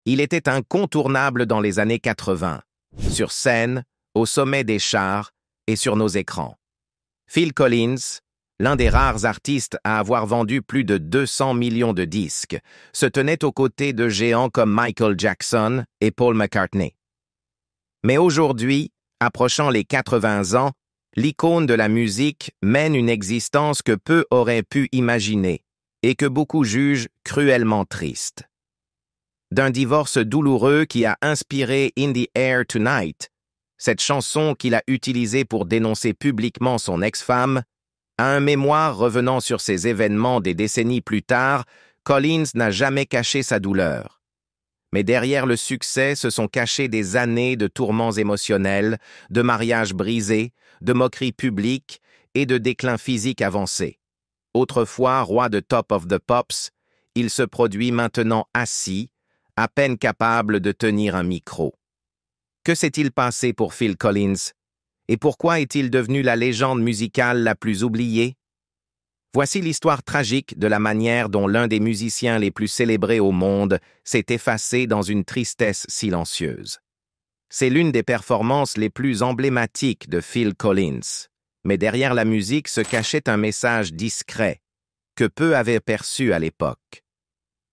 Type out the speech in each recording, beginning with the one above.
Il était incontournable dans les années 80, sur scène, au sommet des charts et sur nos écrans. Phil Collins, l'un des rares artistes à avoir vendu plus de 200 millions de disques, se tenait aux côtés de géants comme Michael Jackson et Paul McCartney. Mais aujourd'hui, approchant les 80 ans, l'icône de la musique mène une existence que peu auraient pu imaginer et que beaucoup jugent cruellement triste. D'un divorce douloureux qui a inspiré In the Air Tonight, cette chanson qu'il a utilisée pour dénoncer publiquement son ex-femme, à un mémoire revenant sur ces événements des décennies plus tard, Collins n'a jamais caché sa douleur. Mais derrière le succès se sont cachés des années de tourments émotionnels, de mariages brisés, de moqueries publiques et de déclin physique avancé. Autrefois roi de Top of the Pops, il se produit maintenant assis, à peine capable de tenir un micro. Que s'est-il passé pour Phil Collins? Et pourquoi est-il devenu la légende musicale la plus oubliée? Voici l'histoire tragique de la manière dont l'un des musiciens les plus célébrés au monde s'est effacé dans une tristesse silencieuse. C'est l'une des performances les plus emblématiques de Phil Collins. Mais derrière la musique se cachait un message discret, que peu avaient perçu à l'époque.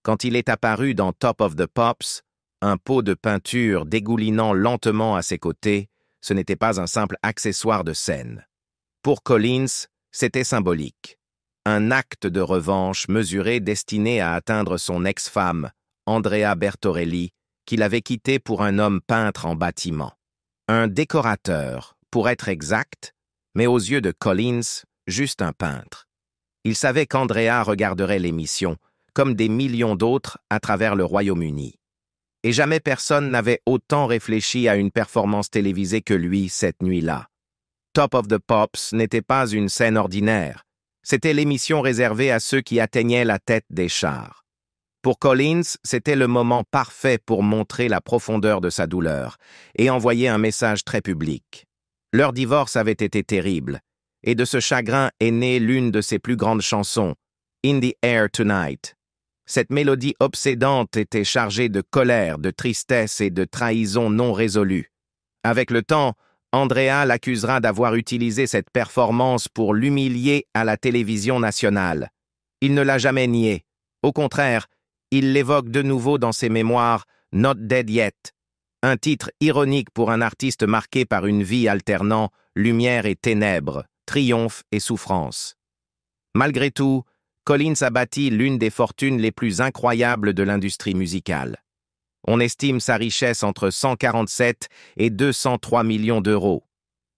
Quand il est apparu dans Top of the Pops, un pot de peinture dégoulinant lentement à ses côtés, ce n'était pas un simple accessoire de scène. Pour Collins, c'était symbolique. Un acte de revanche mesuré destiné à atteindre son ex-femme, Andrea Bertorelli, qu'il avait quittée pour un homme peintre en bâtiment. Un décorateur, pour être exact, mais aux yeux de Collins, juste un peintre. Il savait qu'Andrea regarderait l'émission, comme des millions d'autres à travers le Royaume-Uni. Et jamais personne n'avait autant réfléchi à une performance télévisée que lui cette nuit-là. Top of the Pops n'était pas une scène ordinaire. C'était l'émission réservée à ceux qui atteignaient la tête des charts. Pour Collins, c'était le moment parfait pour montrer la profondeur de sa douleur et envoyer un message très public. Leur divorce avait été terrible, et de ce chagrin est née l'une de ses plus grandes chansons, In the Air Tonight. Cette mélodie obsédante était chargée de colère, de tristesse et de trahison non résolue. Avec le temps, Andrea l'accusera d'avoir utilisé cette performance pour l'humilier à la télévision nationale. Il ne l'a jamais nié. Au contraire, il l'évoque de nouveau dans ses mémoires « Not Dead Yet », un titre ironique pour un artiste marqué par une vie alternant lumière et ténèbres, triomphe et souffrance. Malgré tout, Collins a bâti l'une des fortunes les plus incroyables de l'industrie musicale. On estime sa richesse entre 147 et 203 millions d'euros.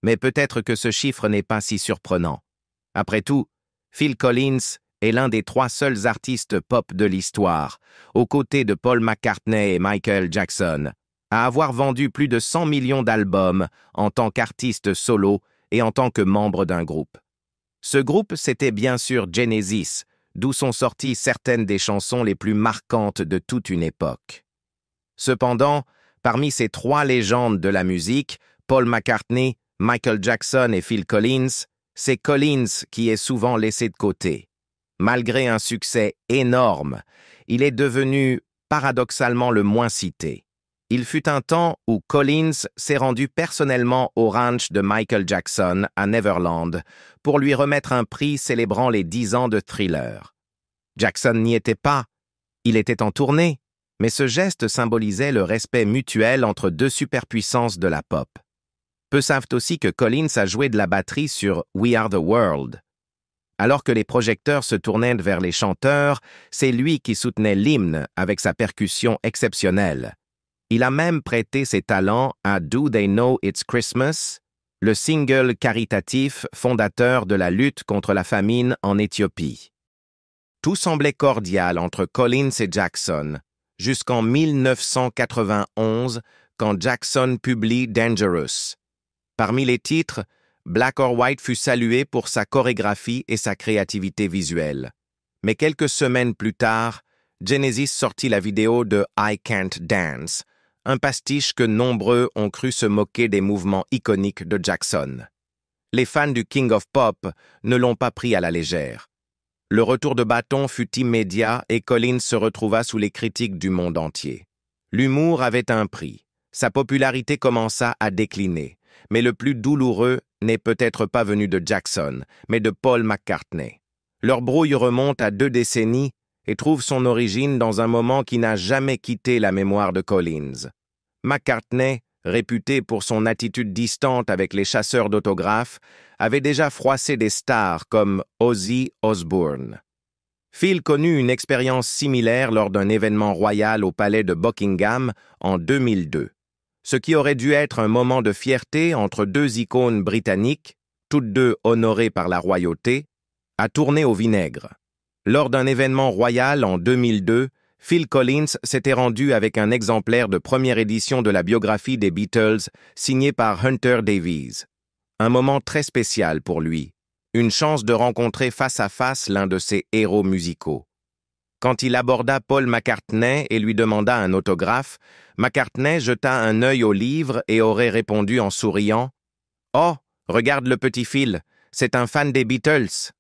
Mais peut-être que ce chiffre n'est pas si surprenant. Après tout, Phil Collins est l'un des 3 seuls artistes pop de l'histoire, aux côtés de Paul McCartney et Michael Jackson, à avoir vendu plus de 100 millions d'albums en tant qu'artiste solo et en tant que membre d'un groupe. Ce groupe, c'était bien sûr Genesis, d'où sont sorties certaines des chansons les plus marquantes de toute une époque. Cependant, parmi ces 3 légendes de la musique, Paul McCartney, Michael Jackson et Phil Collins, c'est Collins qui est souvent laissé de côté. Malgré un succès énorme, il est devenu paradoxalement le moins cité. Il fut un temps où Collins s'est rendu personnellement au ranch de Michael Jackson à Neverland pour lui remettre un prix célébrant les 10 ans de Thriller. Jackson n'y était pas, il était en tournée, mais ce geste symbolisait le respect mutuel entre 2 superpuissances de la pop. Peu savent aussi que Collins a joué de la batterie sur We Are the World. Alors que les projecteurs se tournaient vers les chanteurs, c'est lui qui soutenait l'hymne avec sa percussion exceptionnelle. Il a même prêté ses talents à Do They Know It's Christmas, le single caritatif fondateur de la lutte contre la famine en Éthiopie. Tout semblait cordial entre Collins et Jackson, jusqu'en 1991, quand Jackson publie Dangerous. Parmi les titres, Black or White fut salué pour sa chorégraphie et sa créativité visuelle. Mais quelques semaines plus tard, Genesis sortit la vidéo de I Can't Dance, un pastiche que nombreux ont cru se moquer des mouvements iconiques de Jackson. Les fans du King of Pop ne l'ont pas pris à la légère. Le retour de bâton fut immédiat et Collins se retrouva sous les critiques du monde entier. L'humour avait un prix. Sa popularité commença à décliner. Mais le plus douloureux n'est peut-être pas venu de Jackson, mais de Paul McCartney. Leur brouille remonte à 2 décennies et trouve son origine dans un moment qui n'a jamais quitté la mémoire de Collins. McCartney, réputé pour son attitude distante avec les chasseurs d'autographes, avait déjà froissé des stars comme Ozzy Osbourne. Phil connut une expérience similaire lors d'un événement royal au palais de Buckingham en 2002. Ce qui aurait dû être un moment de fierté entre 2 icônes britanniques, toutes 2 honorées par la royauté, a tourné au vinaigre. Lors d'un événement royal en 2002, Phil Collins s'était rendu avec un exemplaire de première édition de la biographie des Beatles signée par Hunter Davies. Un moment très spécial pour lui, une chance de rencontrer face à face l'un de ses héros musicaux. Quand il aborda Paul McCartney et lui demanda un autographe, McCartney jeta un œil au livre et aurait répondu en souriant « Oh, regarde le petit Phil, c'est un fan des Beatles !»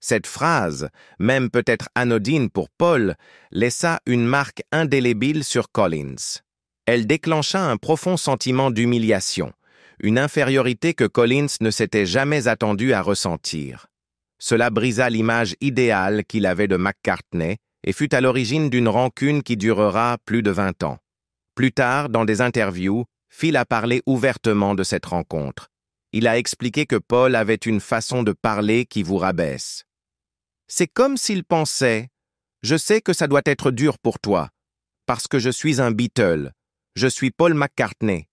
Cette phrase, même peut-être anodine pour Paul, laissa une marque indélébile sur Collins. Elle déclencha un profond sentiment d'humiliation, une infériorité que Collins ne s'était jamais attendu à ressentir. Cela brisa l'image idéale qu'il avait de McCartney et fut à l'origine d'une rancune qui durera plus de 20 ans. Plus tard, dans des interviews, Phil a parlé ouvertement de cette rencontre. Il a expliqué que Paul avait une façon de parler qui vous rabaisse. C'est comme s'il pensait « Je sais que ça doit être dur pour toi, parce que je suis un Beatle, je suis Paul McCartney,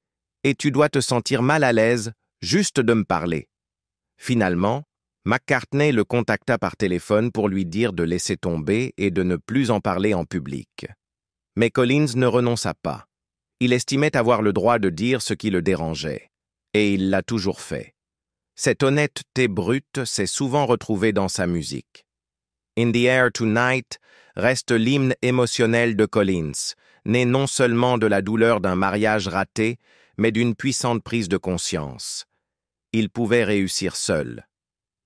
et tu dois te sentir mal à l'aise juste de me parler. » Finalement, McCartney le contacta par téléphone pour lui dire de laisser tomber et de ne plus en parler en public. Mais Collins ne renonça pas. Il estimait avoir le droit de dire ce qui le dérangeait, et il l'a toujours fait. Cette honnêteté brute s'est souvent retrouvée dans sa musique. In the Air Tonight reste l'hymne émotionnel de Collins, né non seulement de la douleur d'un mariage raté, mais d'une puissante prise de conscience. Il pouvait réussir seul.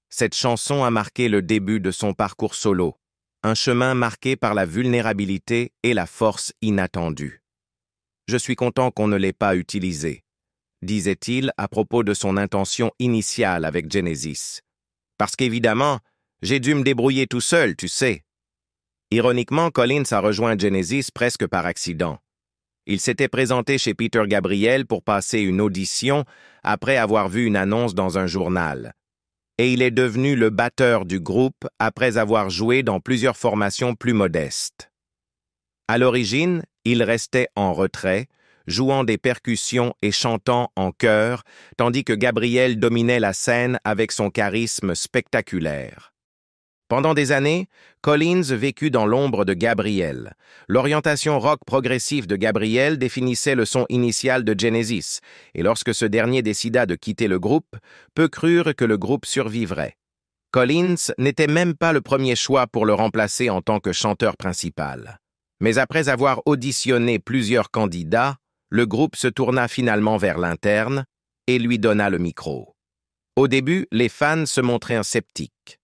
Cette chanson a marqué le début de son parcours solo, un chemin marqué par la vulnérabilité et la force inattendue. « Je suis content qu'on ne l'ait pas utilisé », disait-il à propos de son intention initiale avec Genesis. « Parce qu'évidemment, j'ai dû me débrouiller tout seul, tu sais. » Ironiquement, Collins a rejoint Genesis presque par accident. Il s'était présenté chez Peter Gabriel pour passer une audition après avoir vu une annonce dans un journal. Et il est devenu le batteur du groupe après avoir joué dans plusieurs formations plus modestes. À l'origine, il restait en retrait, jouant des percussions et chantant en chœur, tandis que Gabriel dominait la scène avec son charisme spectaculaire. Pendant des années, Collins vécut dans l'ombre de Gabriel. L'orientation rock progressif de Gabriel définissait le son initial de Genesis, et lorsque ce dernier décida de quitter le groupe, peu crurent que le groupe survivrait. Collins n'était même pas le premier choix pour le remplacer en tant que chanteur principal. Mais après avoir auditionné plusieurs candidats, le groupe se tourna finalement vers l'interne et lui donna le micro. Au début, les fans se montraient sceptiques.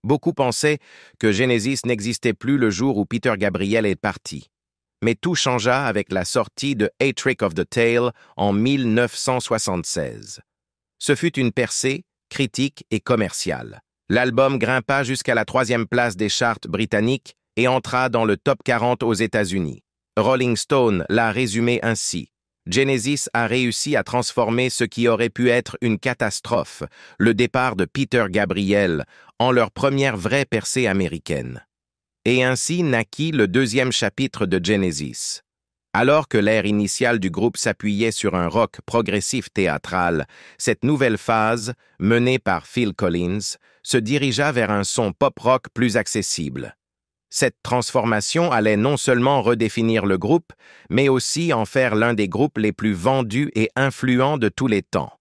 Beaucoup pensaient que Genesis n'existait plus le jour où Peter Gabriel est parti. Mais tout changea avec la sortie de A Trick of the Tail en 1976. Ce fut une percée, critique et commerciale. L'album grimpa jusqu'à la 3e place des charts britanniques et entra dans le top 40 aux États-Unis. Rolling Stone l'a résumé ainsi. Genesis a réussi à transformer ce qui aurait pu être une catastrophe, le départ de Peter Gabriel, en leur première vraie percée américaine. Et ainsi naquit le 2e chapitre de Genesis. Alors que l'ère initiale du groupe s'appuyait sur un rock progressif théâtral, cette nouvelle phase, menée par Phil Collins, se dirigea vers un son pop-rock plus accessible. Cette transformation allait non seulement redéfinir le groupe, mais aussi en faire l'un des groupes les plus vendus et influents de tous les temps.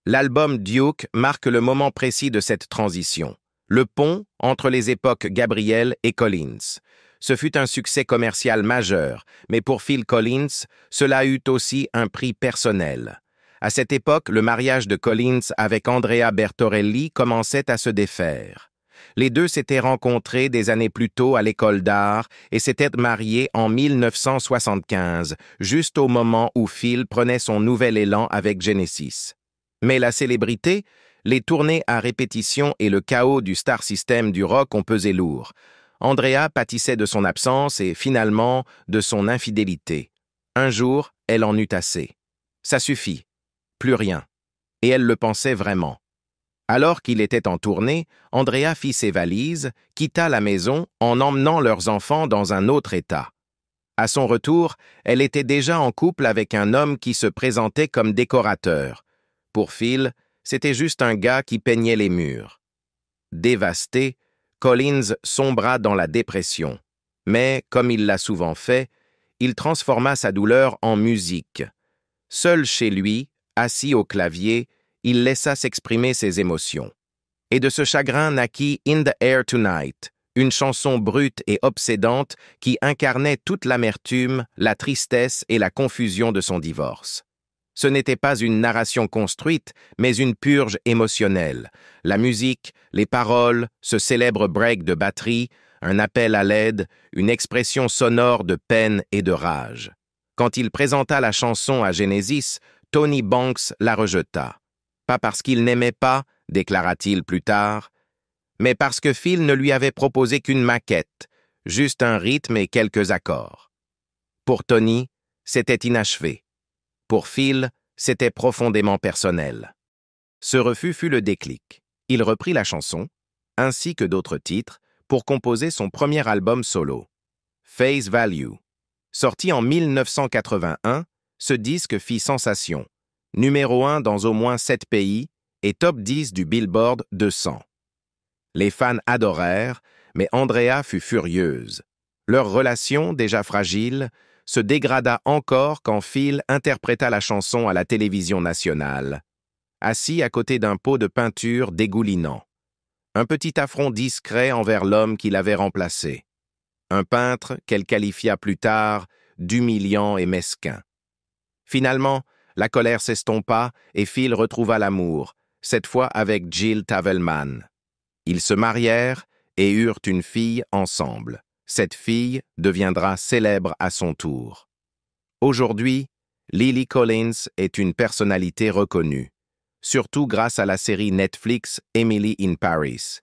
L'album Duke marque le moment précis de cette transition, le pont entre les époques Gabriel et Collins. Ce fut un succès commercial majeur, mais pour Phil Collins, cela eut aussi un prix personnel. À cette époque, le mariage de Collins avec Andrea Bertorelli commençait à se défaire. Les deux s'étaient rencontrés des années plus tôt à l'école d'art et s'étaient mariés en 1975, juste au moment où Phil prenait son nouvel élan avec Genesis. Mais la célébrité, les tournées à répétition et le chaos du star system du rock ont pesé lourd. Andrea pâtissait de son absence et, finalement, de son infidélité. Un jour, elle en eut assez. Ça suffit. Plus rien. Et elle le pensait vraiment. Alors qu'il était en tournée, Andrea fit ses valises, quitta la maison en emmenant leurs enfants dans un autre État. À son retour, elle était déjà en couple avec un homme qui se présentait comme décorateur. Pour Phil, c'était juste un gars qui peignait les murs. Dévasté, Collins sombra dans la dépression. Mais, comme il l'a souvent fait, il transforma sa douleur en musique. Seul chez lui, assis au clavier, il laissa s'exprimer ses émotions. Et de ce chagrin naquit In the Air Tonight, une chanson brute et obsédante qui incarnait toute l'amertume, la tristesse et la confusion de son divorce. Ce n'était pas une narration construite, mais une purge émotionnelle. La musique, les paroles, ce célèbre break de batterie, un appel à l'aide, une expression sonore de peine et de rage. Quand il présenta la chanson à Genesis, Tony Banks la rejeta. Pas parce qu'il n'aimait pas, déclara-t-il plus tard, mais parce que Phil ne lui avait proposé qu'une maquette, juste un rythme et quelques accords. Pour Tony, c'était inachevé. Pour Phil, c'était profondément personnel. Ce refus fut le déclic. Il reprit la chanson, ainsi que d'autres titres, pour composer son premier album solo, Face Value. Sorti en 1981, ce disque fit sensation, numéro 1 dans au moins 7 pays et top 10 du Billboard 200. Les fans adorèrent, mais Andrea fut furieuse. Leur relation, déjà fragile, se dégrada encore quand Phil interpréta la chanson à la télévision nationale, assis à côté d'un pot de peinture dégoulinant. Un petit affront discret envers l'homme qui l'avait remplacé. Un peintre qu'elle qualifia plus tard d'humiliant et mesquin. Finalement, la colère s'estompa et Phil retrouva l'amour, cette fois avec Jill Tavelman. Ils se marièrent et eurent une fille ensemble. Cette fille deviendra célèbre à son tour. Aujourd'hui, Lily Collins est une personnalité reconnue, surtout grâce à la série Netflix Emily in Paris.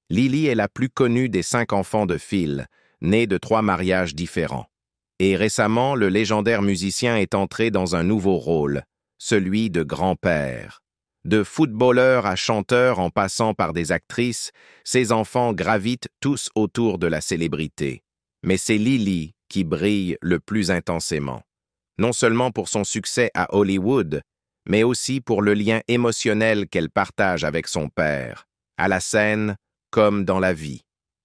Lily est la plus connue des 5 enfants de Phil, nés de 3 mariages différents. Et récemment, le légendaire musicien est entré dans un nouveau rôle, celui de grand-père. De footballeur à chanteur en passant par des actrices, ses enfants gravitent tous autour de la célébrité. Mais c'est Lily qui brille le plus intensément. Non seulement pour son succès à Hollywood, mais aussi pour le lien émotionnel qu'elle partage avec son père, à la scène comme dans la vie.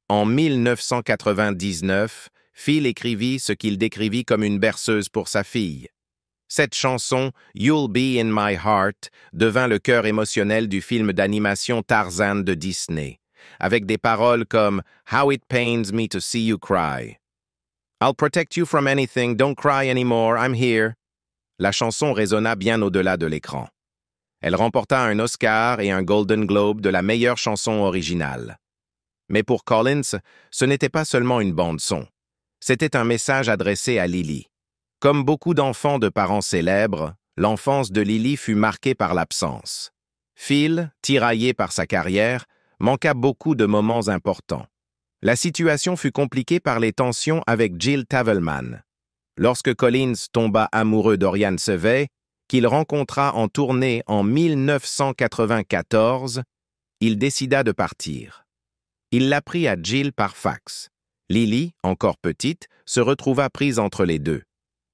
En 1999, Phil écrivit ce qu'il décrivit comme une berceuse pour sa fille. Cette chanson, You'll Be in My Heart, devint le cœur émotionnel du film d'animation Tarzan de Disney, avec des paroles comme How it pains me to see you cry. I'll protect you from anything, don't cry anymore, I'm here. La chanson résonna bien au-delà de l'écran. Elle remporta un Oscar et un Golden Globe de la meilleure chanson originale. Mais pour Collins, ce n'était pas seulement une bande-son. C'était un message adressé à Lily. Comme beaucoup d'enfants de parents célèbres, l'enfance de Lily fut marquée par l'absence. Phil, tiraillé par sa carrière, manqua beaucoup de moments importants. La situation fut compliquée par les tensions avec Jill Tavelman. Lorsque Collins tomba amoureux d'Oriane Sevey, qu'il rencontra en tournée en 1994, il décida de partir. Il l'apprit à Jill par fax. Lily, encore petite, se retrouva prise entre les deux.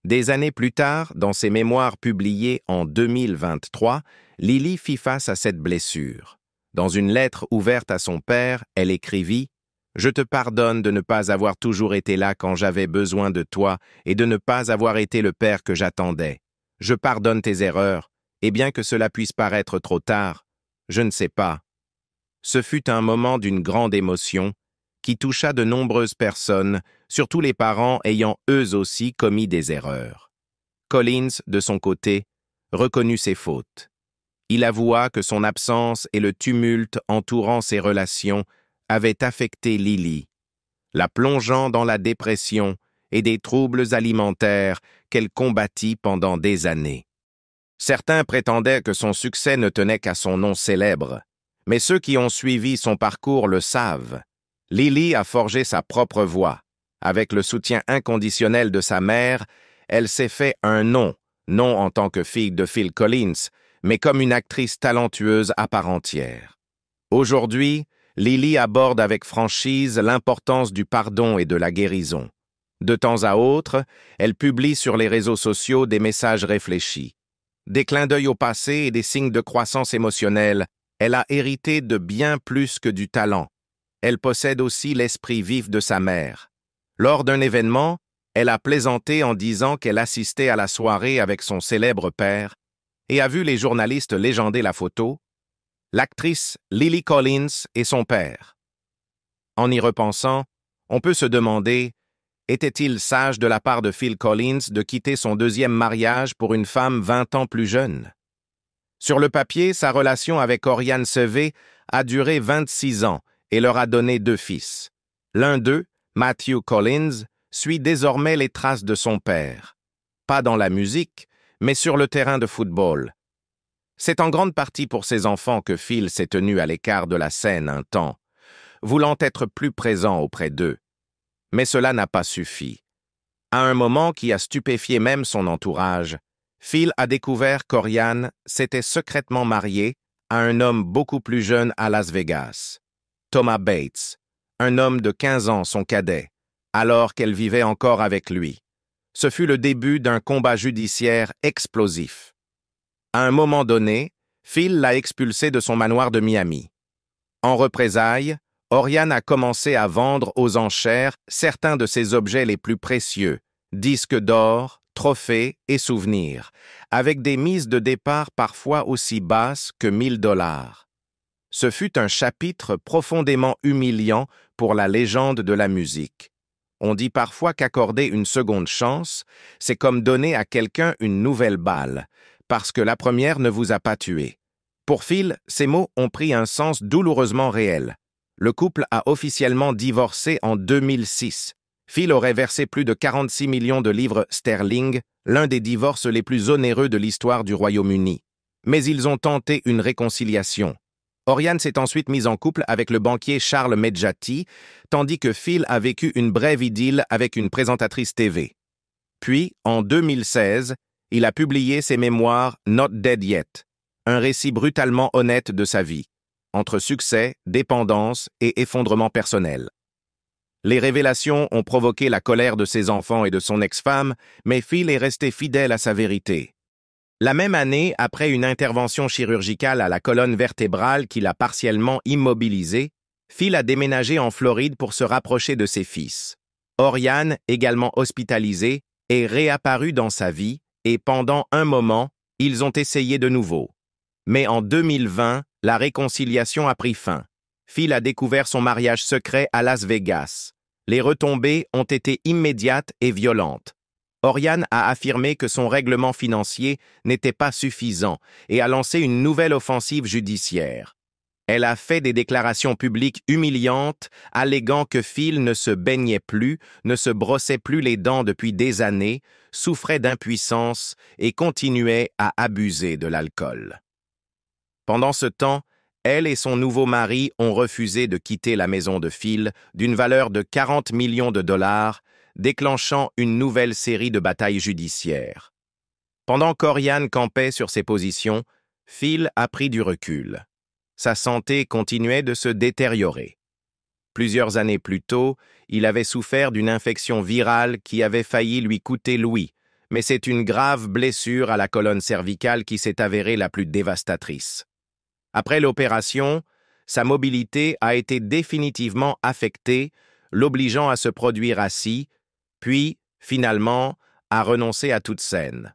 Des années plus tard, dans ses mémoires publiés en 2023, Lily fit face à cette blessure. Dans une lettre ouverte à son père, elle écrivit « Je te pardonne de ne pas avoir toujours été là quand j'avais besoin de toi et de ne pas avoir été le père que j'attendais. Je pardonne tes erreurs, et bien que cela puisse paraître trop tard, je ne sais pas. » Ce fut un moment d'une grande émotion qui toucha de nombreuses personnes, surtout les parents ayant eux aussi commis des erreurs. Collins, de son côté, reconnut ses fautes. Il avoua que son absence et le tumulte entourant ses relations avait affecté Lily, la plongeant dans la dépression et des troubles alimentaires qu'elle combattit pendant des années. Certains prétendaient que son succès ne tenait qu'à son nom célèbre, mais ceux qui ont suivi son parcours le savent. Lily a forgé sa propre voie. Avec le soutien inconditionnel de sa mère, elle s'est fait un nom, non en tant que fille de Phil Collins, mais comme une actrice talentueuse à part entière. Aujourd'hui, Lily aborde avec franchise l'importance du pardon et de la guérison. De temps à autre, elle publie sur les réseaux sociaux des messages réfléchis. Des clins d'œil au passé et des signes de croissance émotionnelle, elle a hérité de bien plus que du talent. Elle possède aussi l'esprit vif de sa mère. Lors d'un événement, elle a plaisanté en disant qu'elle assistait à la soirée avec son célèbre père et a vu les journalistes légender la photo, l'actrice Lily Collins et son père. En y repensant, on peut se demander, était-il sage de la part de Phil Collins de quitter son deuxième mariage pour une femme 20 ans plus jeune? Sur le papier, sa relation avec Oriane Sevé a duré 26 ans et leur a donné 2 fils. L'un d'eux, Matthew Collins, suit désormais les traces de son père. Pas dans la musique, mais sur le terrain de football. C'est en grande partie pour ses enfants que Phil s'est tenu à l'écart de la scène un temps, voulant être plus présent auprès d'eux. Mais cela n'a pas suffi. À un moment qui a stupéfié même son entourage, Phil a découvert qu'Oriane s'était secrètement mariée à un homme beaucoup plus jeune à Las Vegas, Thomas Bates, un homme de 15 ans, son cadet, alors qu'elle vivait encore avec lui. Ce fut le début d'un combat judiciaire explosif. À un moment donné, Phil l'a expulsé de son manoir de Miami. En représailles, Oriane a commencé à vendre aux enchères certains de ses objets les plus précieux, disques d'or, trophées et souvenirs, avec des mises de départ parfois aussi basses que 1 000 $. Ce fut un chapitre profondément humiliant pour la légende de la musique. On dit parfois qu'accorder une seconde chance, c'est comme donner à quelqu'un une nouvelle balle, parce que la première ne vous a pas tué. Pour Phil, ces mots ont pris un sens douloureusement réel. Le couple a officiellement divorcé en 2006. Phil aurait versé plus de 46 millions de livres sterling, l'un des divorces les plus onéreux de l'histoire du Royaume-Uni. Mais ils ont tenté une réconciliation. Oriane s'est ensuite mise en couple avec le banquier Charles Medjati, tandis que Phil a vécu une brève idylle avec une présentatrice TV. Puis, en 2016, il a publié ses mémoires Not Dead Yet, un récit brutalement honnête de sa vie, entre succès, dépendance et effondrement personnel. Les révélations ont provoqué la colère de ses enfants et de son ex-femme, mais Phil est resté fidèle à sa vérité. La même année, après une intervention chirurgicale à la colonne vertébrale qui l'a partiellement immobilisé, Phil a déménagé en Floride pour se rapprocher de ses fils. Oriane, également hospitalisée, est réapparue dans sa vie et pendant un moment, ils ont essayé de nouveau. Mais en 2020, la réconciliation a pris fin. Phil a découvert son mariage secret à Las Vegas. Les retombées ont été immédiates et violentes. Oriane a affirmé que son règlement financier n'était pas suffisant et a lancé une nouvelle offensive judiciaire. Elle a fait des déclarations publiques humiliantes, alléguant que Phil ne se baignait plus, ne se brossait plus les dents depuis des années, souffrait d'impuissance et continuait à abuser de l'alcool. Pendant ce temps, elle et son nouveau mari ont refusé de quitter la maison de Phil d'une valeur de 40 millions de dollars, déclenchant une nouvelle série de batailles judiciaires. Pendant qu'Oriane campait sur ses positions, Phil a pris du recul. Sa santé continuait de se détériorer. Plusieurs années plus tôt, il avait souffert d'une infection virale qui avait failli lui coûter l'ouïe, mais c'est une grave blessure à la colonne cervicale qui s'est avérée la plus dévastatrice. Après l'opération, sa mobilité a été définitivement affectée, l'obligeant à se produire assis, puis, finalement, à renoncer à toute scène.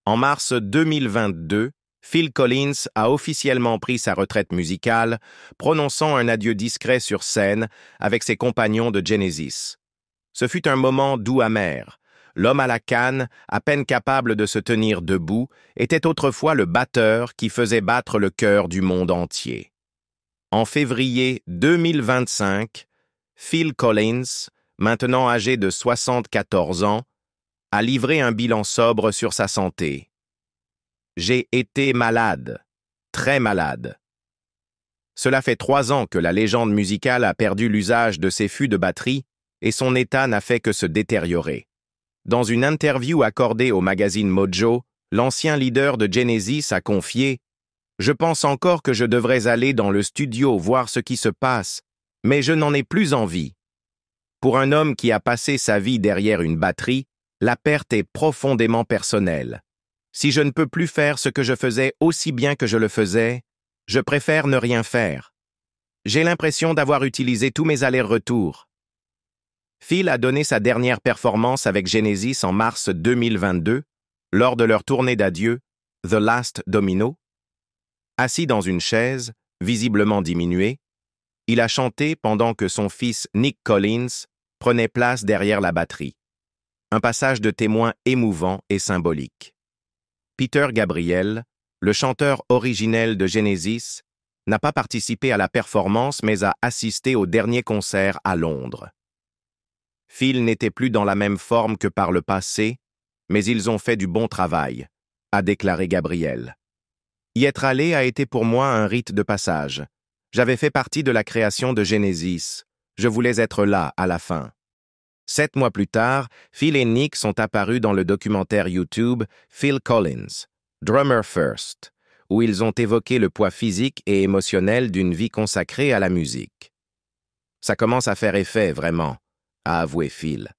En mars 2022, Phil Collins a officiellement pris sa retraite musicale, prononçant un adieu discret sur scène avec ses compagnons de Genesis. Ce fut un moment doux amer. L'homme à la canne, à peine capable de se tenir debout, était autrefois le batteur qui faisait battre le cœur du monde entier. En février 2025, Phil Collins, maintenant âgé de 74 ans, a livré un bilan sobre sur sa santé. J'ai été malade, très malade. Cela fait 3 ans que la légende musicale a perdu l'usage de ses fûts de batterie et son état n'a fait que se détériorer. Dans une interview accordée au magazine Mojo, l'ancien leader de Genesis a confié « Je pense encore que je devrais aller dans le studio voir ce qui se passe, mais je n'en ai plus envie. » Pour un homme qui a passé sa vie derrière une batterie, la perte est profondément personnelle. Si je ne peux plus faire ce que je faisais aussi bien que je le faisais, je préfère ne rien faire. J'ai l'impression d'avoir utilisé tous mes allers-retours. Phil a donné sa dernière performance avec Genesis en mars 2022, lors de leur tournée d'adieu, The Last Domino. Assis dans une chaise, visiblement diminuée, il a chanté pendant que son fils Nick Collins prenait place derrière la batterie. Un passage de témoin émouvant et symbolique. Peter Gabriel, le chanteur originel de Genesis, n'a pas participé à la performance mais a assisté au dernier concert à Londres. Phil n'était plus dans la même forme que par le passé, mais ils ont fait du bon travail, a déclaré Gabriel. Y être allé a été pour moi un rite de passage. J'avais fait partie de la création de Genesis. Je voulais être là à la fin. 7 mois plus tard, Phil et Nick sont apparus dans le documentaire YouTube Phil Collins, Drummer First, où ils ont évoqué le poids physique et émotionnel d'une vie consacrée à la musique. Ça commence à faire effet, vraiment, a avoué Phil.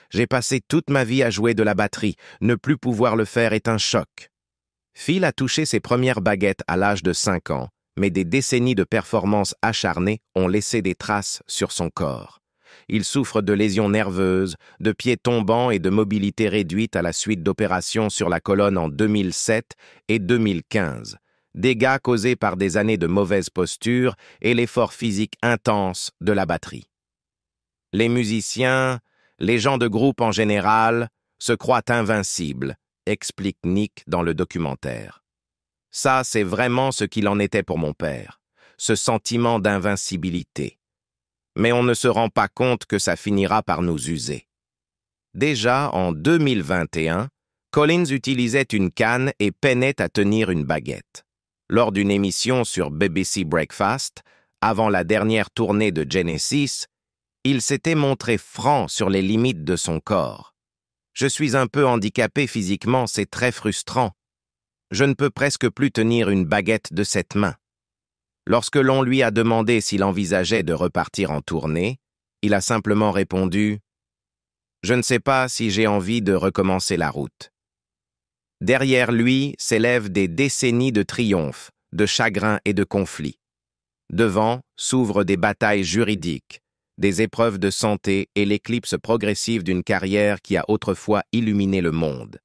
J'ai passé toute ma vie à jouer de la batterie. Ne plus pouvoir le faire est un choc. Phil a touché ses premières baguettes à l'âge de 5 ans, mais des décennies de performances acharnées ont laissé des traces sur son corps. Il souffre de lésions nerveuses, de pieds tombants et de mobilité réduite à la suite d'opérations sur la colonne en 2007 et 2015, dégâts causés par des années de mauvaise posture et l'effort physique intense de la batterie. Les musiciens, les gens de groupe en général, se croient invincibles, explique Nick dans le documentaire. Ça, c'est vraiment ce qu'il en était pour mon père, ce sentiment d'invincibilité. Mais on ne se rend pas compte que ça finira par nous user. Déjà, en 2021, Collins utilisait une canne et peinait à tenir une baguette. Lors d'une émission sur BBC Breakfast, avant la dernière tournée de Genesis, il s'était montré franc sur les limites de son corps. « Je suis un peu handicapé physiquement, c'est très frustrant. Je ne peux presque plus tenir une baguette de cette main. » Lorsque l'on lui a demandé s'il envisageait de repartir en tournée, il a simplement répondu « Je ne sais pas si j'ai envie de recommencer la route. » Derrière lui s'élèvent des décennies de triomphes, de chagrins et de conflits. Devant s'ouvrent des batailles juridiques, des épreuves de santé et l'éclipse progressive d'une carrière qui a autrefois illuminé le monde.